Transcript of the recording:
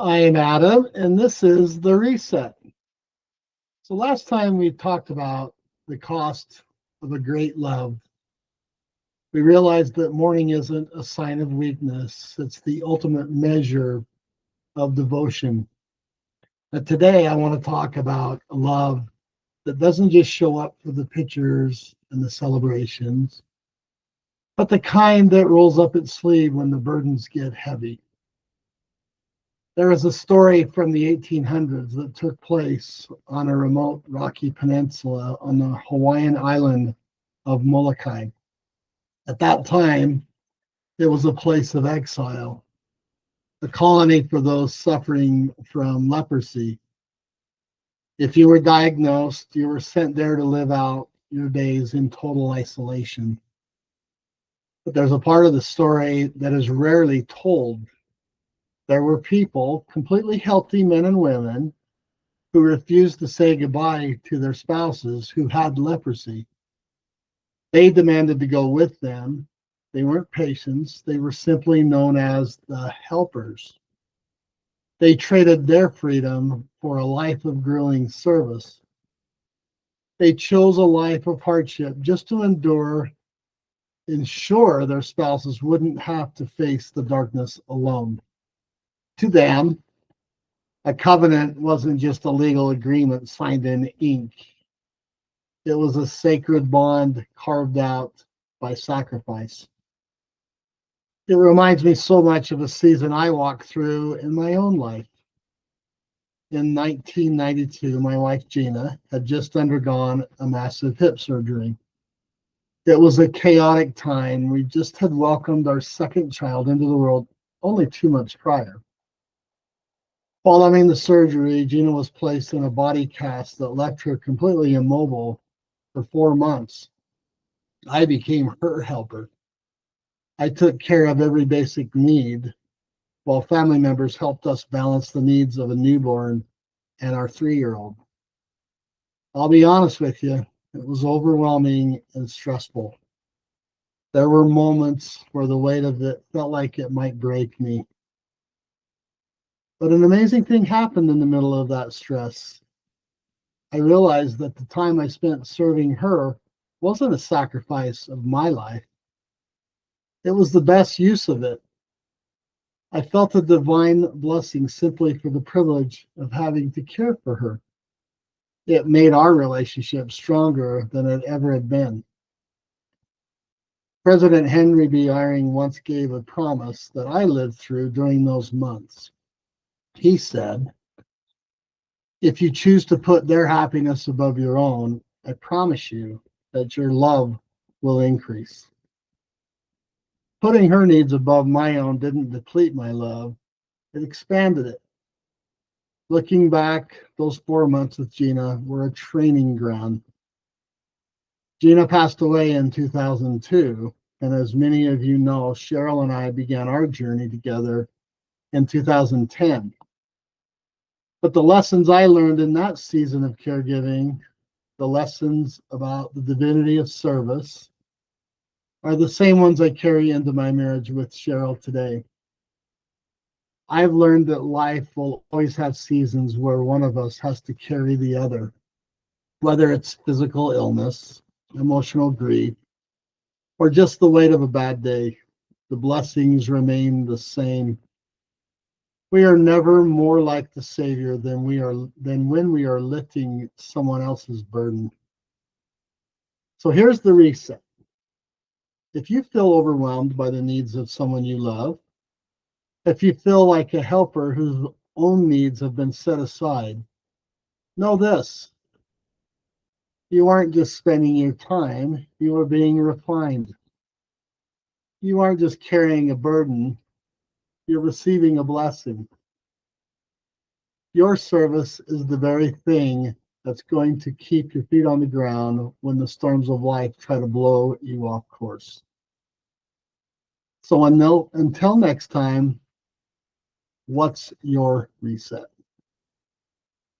I'm Adam, and this is The Reset. So, last time we talked about the cost of a great love. We realized that mourning isn't a sign of weakness, it's the ultimate measure of devotion. But today, I want to talk about a love that doesn't just show up for the pictures and the celebrations, but the kind that rolls up its sleeve when the burdens get heavy. There is a story from the 1800s that took place on a remote rocky peninsula on the Hawaiian island of Molokai. At that time, it was a place of exile, a colony for those suffering from leprosy. If you were diagnosed, you were sent there to live out your days in total isolation. But there's a part of the story that is rarely told. There were people, completely healthy men and women, who refused to say goodbye to their spouses who had leprosy. They demanded to go with them. They weren't patients, they were simply known as the helpers. They traded their freedom for a life of grueling service. They chose a life of hardship just to ensure their spouses wouldn't have to face the darkness alone. To them, a covenant wasn't just a legal agreement signed in ink. It was a sacred bond carved out by sacrifice. It reminds me so much of a season I walked through in my own life. In 1992, my wife Gina had just undergone a massive hip surgery. It was a chaotic time. We just had welcomed our second child into the world only 2 months prior. Following the surgery, Gina was placed in a body cast that left her completely immobile for 4 months. I became her helper. I took care of every basic need, while family members helped us balance the needs of a newborn and our 3-year-old. I'll be honest with you, it was overwhelming and stressful. There were moments where the weight of it felt like it might break me. But an amazing thing happened in the middle of that stress. I realized that the time I spent serving her wasn't a sacrifice of my life. It was the best use of it. I felt a divine blessing simply for the privilege of having to care for her. It made our relationship stronger than it ever had been. President Henry B. Eyring once gave a promise that I lived through during those months. He said, "If you choose to put their happiness above your own, I promise you that your love will increase." Putting her needs above my own didn't deplete my love, it expanded it. Looking back, those 4 months with Gina were a training ground. Gina passed away in 2002, and as many of you know, Cheryl and I began our journey together in 2010. But the lessons I learned in that season of caregiving, the lessons about the divinity of service, are the same ones I carry into my marriage with Cheryl today. I've learned that life will always have seasons where one of us has to carry the other, whether it's physical illness, emotional grief, or just the weight of a bad day. The blessings remain the same. We are never more like the Savior than when we are lifting someone else's burden. So here's the reset. If you feel overwhelmed by the needs of someone you love, if you feel like a helper whose own needs have been set aside, know this: you aren't just spending your time, you are being refined. You aren't just carrying a burden, you're receiving a blessing. Your service is the very thing that's going to keep your feet on the ground when the storms of life try to blow you off course. So until next time, what's your reset?